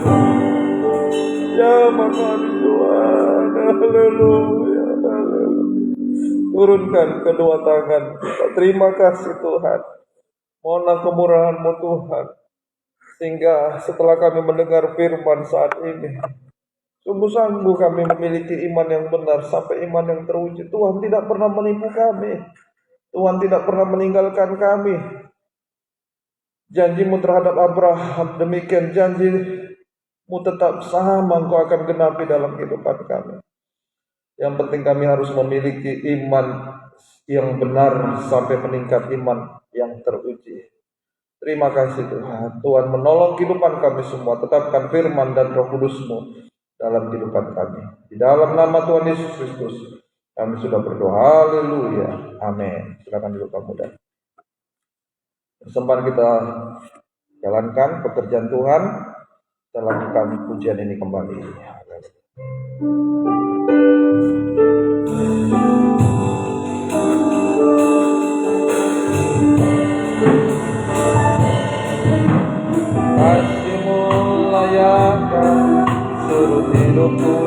Jamah kami Tuhan, haleluya, haleluya. Turunkan kedua tangan kita. Terima kasih Tuhan. Mohonlah kemurahan-Mu Tuhan, sehingga setelah kami mendengar firman saat ini, sungguh-sungguh kami memiliki iman yang benar sampai iman yang teruji. Tuhan tidak pernah menipu kami, Tuhan tidak pernah meninggalkan kami. Janji-Mu terhadap Abraham, demikian janji-Mu tetap sama, Engkau akan genapi dalam kehidupan kami. Yang penting kami harus memiliki iman yang benar sampai meningkat iman yang teruji. Terima kasih Tuhan. Tuhan menolong kehidupan kami semua. Tetapkan firman dan Roh Kudus-Mu dalam kehidupan kami. Di dalam nama Tuhan Yesus Kristus Kami sudah berdoa, haleluya, amin. Silakan duduk Pak Muda. Kesempatan kita jalankan pekerjaan Tuhan, setelah kami pujian ini kembali. Kasih-Mu layakan seluruh hidupku,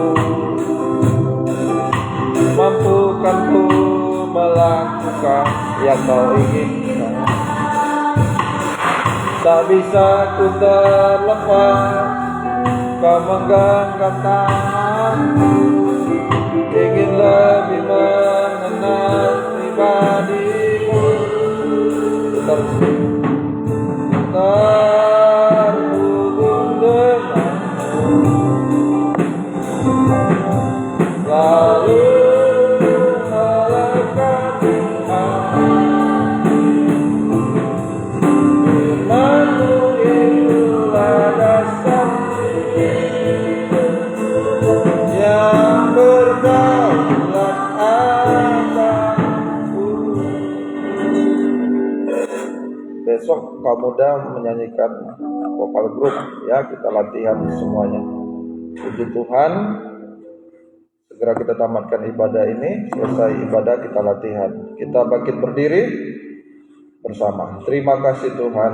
mampukan ku melakukan yang Kau inginkan. Tak bisa ku terlepas, Kau menggenggam tanganku, ingin lebih mengenal pribadi-Mu, terhubung denganmu, lalu melekat firman-Mu itulah dasar yang berdaulat atasku. Besok kaum muda menyanyikan vokal grup ya, kita latihan semuanya. Puji Tuhan, segera kita tamatkan ibadah ini. Selesai ibadah kita latihan. Kita bangkit berdiri bersama. Terima kasih Tuhan,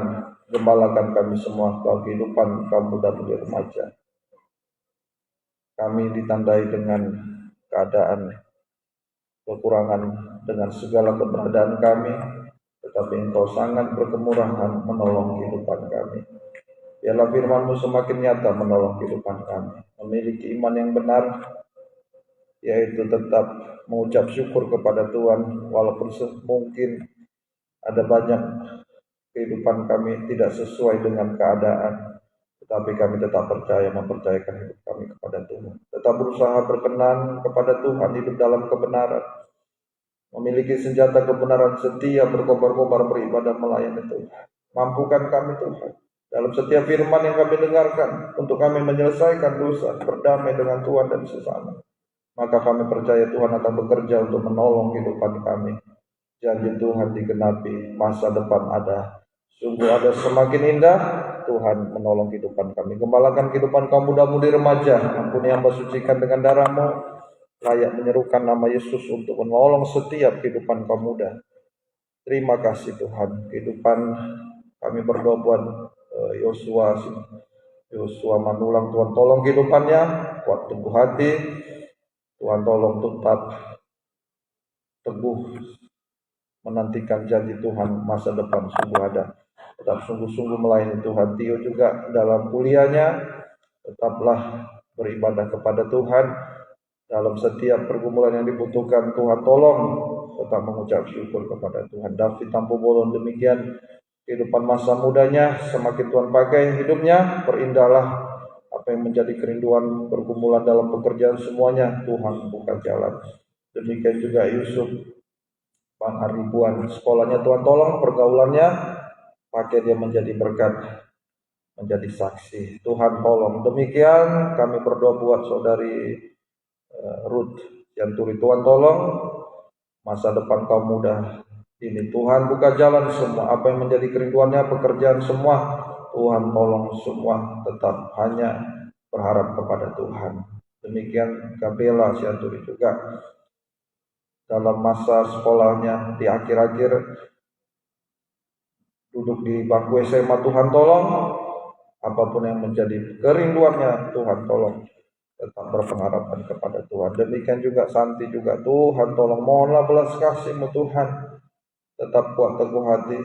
gembalakan kami semua dalam kehidupan kaum muda dan remaja. Kami ditandai dengan keadaan kekurangan dengan segala keberadaan kami, tetapi Engkau sangat berkemurahan menolong kehidupan kami. Biarlah firman-Mu semakin nyata menolong kehidupan kami, memiliki iman yang benar, yaitu tetap mengucap syukur kepada Tuhan, walaupun mungkin ada banyak kehidupan kami tidak sesuai dengan keadaan, tetapi kami tetap mempercayakan hidup kami kepada Tuhan. Tetap berusaha berkenan kepada Tuhan, hidup dalam kebenaran, memiliki senjata kebenaran, setia berkobar-kobar beribadah melayani Tuhan. Mampukan kami Tuhan dalam setiap firman yang kami dengarkan, untuk kami menyelesaikan dosa, berdamai dengan Tuhan dan sesama. Maka kami percaya Tuhan akan bekerja untuk menolong kehidupan kami. Janji Tuhan digenapi, masa depan ada. Sungguh ada semakin indah, Tuhan menolong kehidupan kami. Gembalakan kehidupan kaum muda-mudi remaja, ampuni hamba, sucikan dengan darah-Mu, layak menyerukan nama Yesus untuk menolong setiap kehidupan kaum muda. Terima kasih Tuhan, kehidupan kami berdoa buat Yosua Manulang, Tuhan tolong kehidupannya, kuat teguh hati, Tuhan tolong tetap teguh menantikan janji Tuhan, masa depan sungguh ada. Tetap sungguh-sungguh melayani Tuhan. Tio juga dalam kuliahnya tetaplah beribadah kepada Tuhan. Dalam setiap pergumulan yang dibutuhkan, Tuhan tolong tetap mengucap syukur kepada Tuhan. David Tampu Bolon demikian kehidupan masa mudanya, semakin Tuhan pakai hidupnya, perindahlah apa yang menjadi kerinduan pergumulan dalam pekerjaan semuanya, Tuhan buka jalan. Demikian juga Yusuf Bang Aribuan, sekolahnya Tuhan tolong, pergaulannya pakai dia menjadi berkat, menjadi saksi. Tuhan tolong. Demikian kami berdoa buat saudari Ruth Yanturi, Tuhan tolong masa depan kaum muda ini. Tuhan buka jalan semua, apa yang menjadi kerinduannya, pekerjaan semua, Tuhan tolong semua, tetap hanya berharap kepada Tuhan. Demikian Gabriela Yanturi juga dalam masa sekolahnya di akhir-akhir duduk di bangku SMA, Tuhan tolong, apapun yang menjadi kerinduannya, Tuhan tolong tetap berpengharapan kepada Tuhan. Demikian juga Santi juga, Tuhan tolong, mohonlah belas kasih-Mu Tuhan, tetap kuat teguh hati,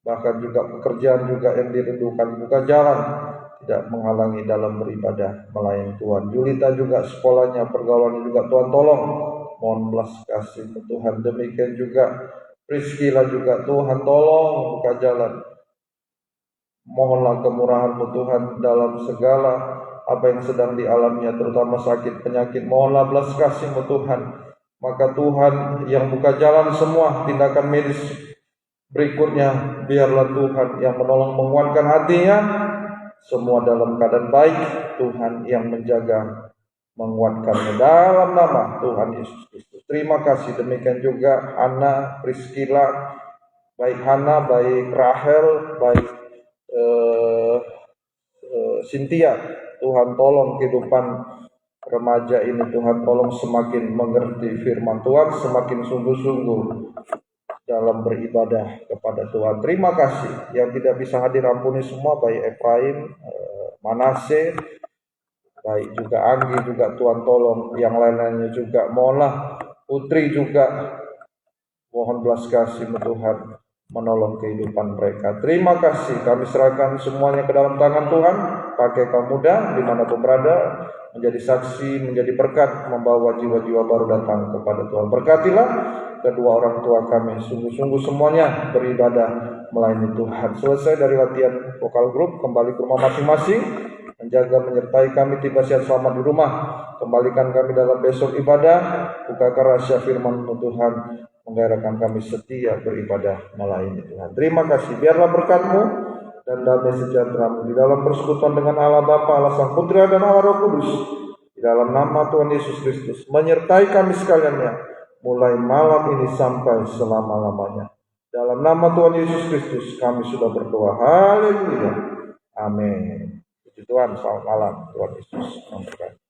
bahkan juga pekerjaan juga yang dirindukan, buka jalan, tidak menghalangi dalam beribadah melayani Tuhan. Julita juga sekolahnya, pergaulannya juga Tuhan tolong, mohon belas kasih-Mu Tuhan. Demikian juga Priscila juga, Tuhan tolong buka jalan, mohonlah kemurahan-Mu Tuhan dalam segala apa yang sedang dialaminya, terutama sakit penyakit, mohonlah belas kasih-Mu Tuhan. Maka Tuhan yang buka jalan semua tindakan medis berikutnya, biarlah Tuhan yang menolong menguatkan hatinya, semua dalam keadaan baik, Tuhan yang menjaga menguatkannya dalam nama Tuhan Yesus Kristus. Terima kasih. Demikian juga Ana, Priscilla, baik Hana, baik Rahel, baik Cynthia. Tuhan tolong kehidupan remaja ini, Tuhan tolong semakin mengerti firman Tuhan, semakin sungguh-sungguh dalam beribadah kepada Tuhan. Terima kasih. Yang tidak bisa hadir ampuni semua, baik Efraim, Manase, baik juga Anggi, juga Tuhan tolong. Yang lain-lainnya juga, mohonlah Putri juga, mohon belas kasih Tuhan menolong kehidupan mereka. Terima kasih, kami serahkan semuanya ke dalam tangan Tuhan. Pakai kaum muda dimanapun berada, menjadi saksi, menjadi berkat, membawa jiwa-jiwa baru datang kepada Tuhan. Berkatilah kedua orang tua kami, sungguh-sungguh semuanya beribadah melayani Tuhan. Selesai dari latihan vokal grup, kembali ke rumah masing-masing, menjaga menyertai kami tiba siap selamat di rumah. Kembalikan kami dalam besok ibadah, bukakan rahasia firman Tuhan, menggairahkan kami setia beribadah melayani Tuhan. Terima kasih. Biarlah berkat-Mu dan damai sejahtera-Mu di dalam persekutuan dengan Allah Bapa, Allah Sang Putra dan Allah Roh Kudus, di dalam nama Tuhan Yesus Kristus, menyertai kami sekaliannya, mulai malam ini sampai selama-lamanya. Dalam nama Tuhan Yesus Kristus kami sudah berdoa. Haleluya. Amin. Puji Tuhan. Selamat malam. Tuhan Yesus memberkati.